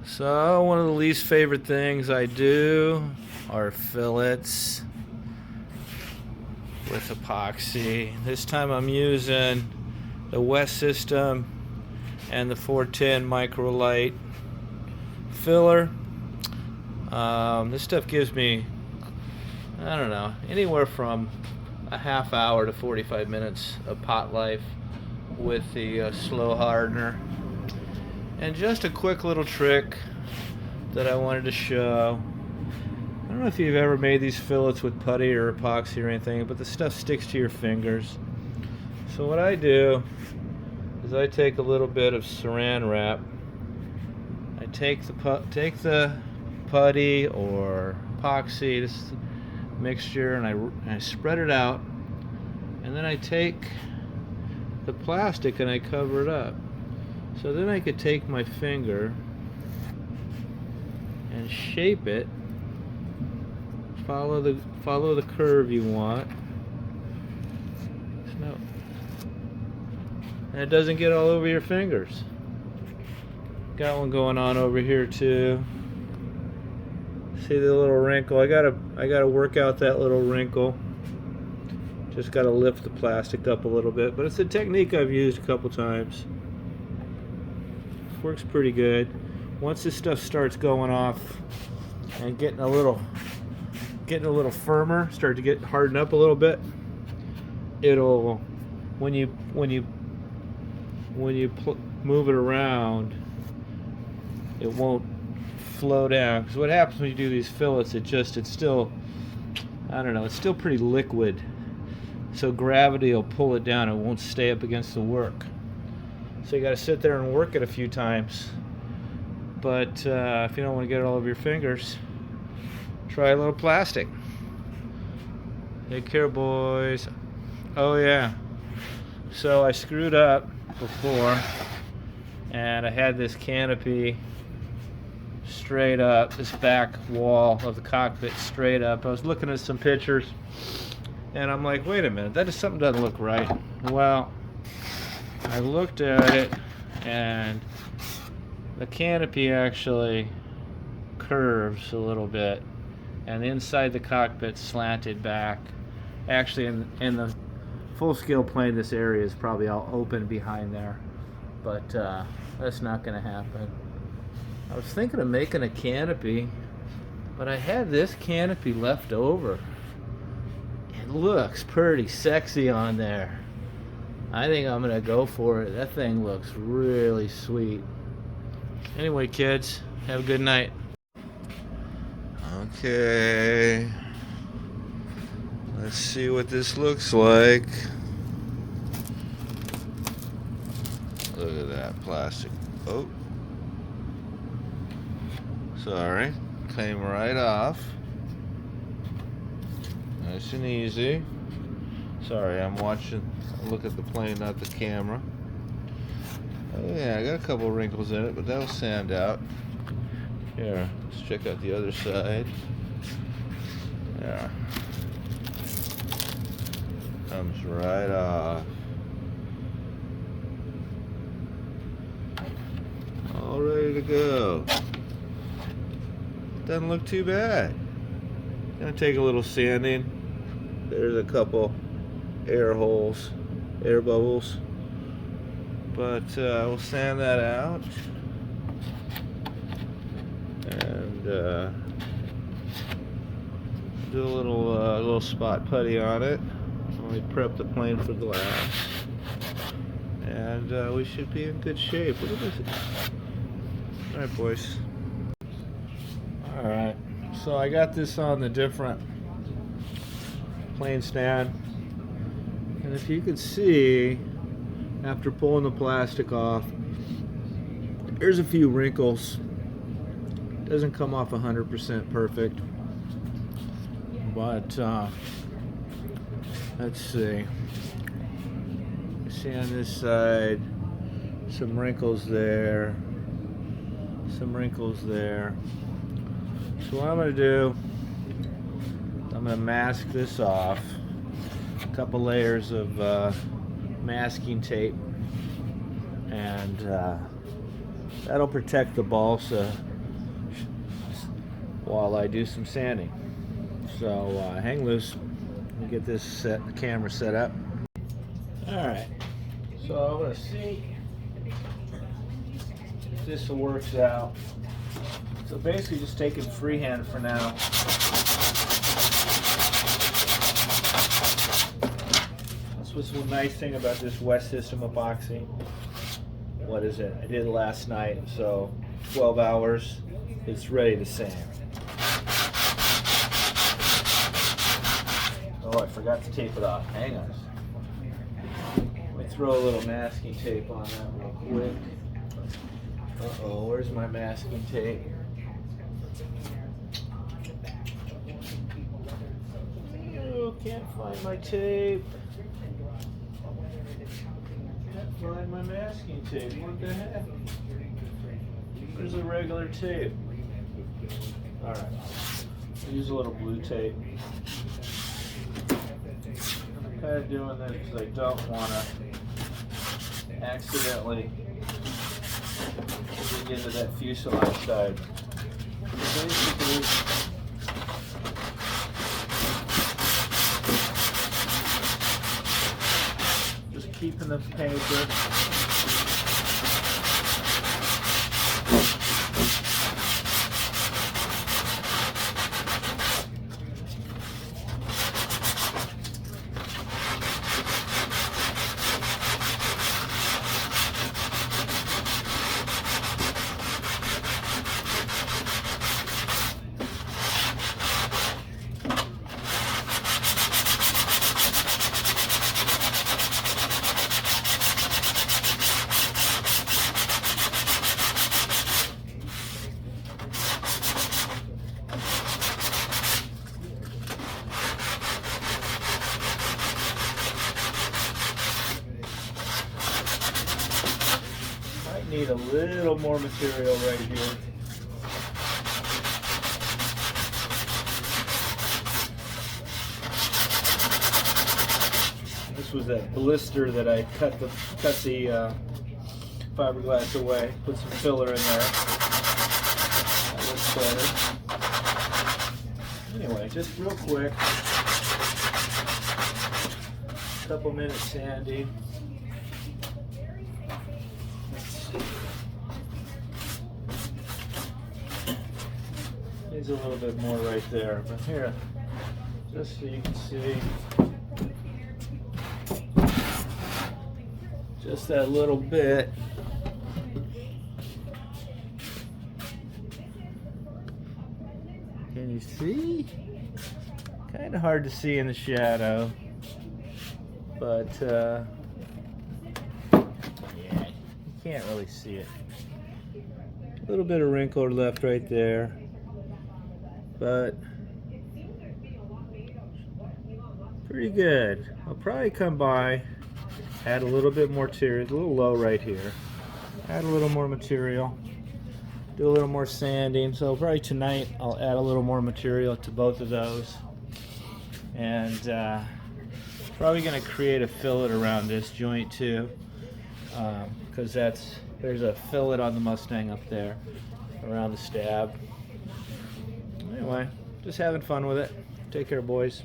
So one of the least favorite things I do are fillets with epoxy. This time I'm using the West System and the 410 Microlite filler. This stuff gives me, I don't know, anywhere from a half hour to 45 minutes of pot life with the slow hardener. And just a quick little trick that I wanted to show. I don't know if you've ever made these fillets with putty or epoxy or anything, but the stuff sticks to your fingers. So what I do is I take a little bit of saran wrap. I take the putty or epoxy, this mixture, and I spread it out, and then I take the plastic and I cover it up. So then I could take my finger and shape it. Follow the curve you want. No. And it doesn't get all over your fingers. Got one going on over here too. See the little wrinkle? I gotta work out that little wrinkle. Just gotta lift the plastic up a little bit, but it's a technique I've used a couple times. Works pretty good. Once this stuff starts going off and getting a little firmer, start to get hardened up a little bit, it'll when you move it around, it won't flow down. Because what happens when you do these fillets, it's still, I don't know, it's still pretty liquid. So gravity will pull it down. It won't stay up against the work. So you got to sit there and work it a few times. But if you don't want to get it all over your fingers, try a little plastic. Take care, boys. Oh yeah. So I screwed up before, and I had this canopy straight up, this back wall of the cockpit straight up. I was looking at some pictures, and I'm like, wait a minute, something doesn't look right. Well, I looked at it, and the canopy actually curves a little bit, and inside the cockpit slanted back. Actually, in the full-scale plane, this area is probably all open behind there, but that's not going to happen. I was thinking of making a canopy, but I had this canopy left over. It looks pretty sexy on there. I think I'm gonna go for it. That thing looks really sweet. Anyway, kids, have a good night. Okay, let's see what this looks like. Look at that plastic. Oh, sorry, came right off. Nice and easy. Sorry, I'm watching. Look at the plane, not the camera. Oh yeah, I got a couple wrinkles in it, but that'll sand out. Here, let's check out the other side. Yeah. Comes right off. All ready to go. Doesn't look too bad. Gonna take a little sanding. There's a couple air holes, air bubbles, but we'll sand that out and do a little spot putty on it. We prep the plane for glass, and we should be in good shape. Look at this. All right, boys. All right, so I got this on the different plane stand. And if you can see, after pulling the plastic off, there's a few wrinkles. Doesn't come off 100% perfect, but let's see. You see on this side, some wrinkles there, some wrinkles there. So what I'm going to do, I'm going to mask this off. A couple layers of masking tape, and that'll protect the balsa while I do some sanding. So hang loose. Let me get this the camera set up. Alright, so I'm going to see if this works out. So basically just taking freehand for now. That's what's the nice thing about this wet system epoxy. What is it? I did it last night, so 12 hours, it's ready to sand. Oh, I forgot to tape it off. Hang on. Let me throw a little masking tape on that real quick. Uh-oh, where's my masking tape? Oh, can't find my tape. Can't find my masking tape. What the heck? Where's the regular tape? Alright, I'll use a little blue tape. I'm kind of doing this because I don't want to accidentally dig into that fuselage side. Basically, just keeping the paper. Need a little more material right here. This was that blister that I cut the fiberglass away. Put some filler in there. That looks better. Anyway, just real quick. Couple minutes sanding. Needs a little bit more right there, but here, just so you can see, just that little bit. Can you see? Kind of hard to see in the shadow, but yeah, you can't really see it. A little bit of wrinkle left right there. But pretty good. I'll probably come by, add a little bit more material. It's a little low right here. Add a little more material. Do a little more sanding. So probably tonight I'll add a little more material to both of those. And probably going to create a fillet around this joint too, because there's a fillet on the Mustang up there around the stab. Anyway, just having fun with it. Take care, boys.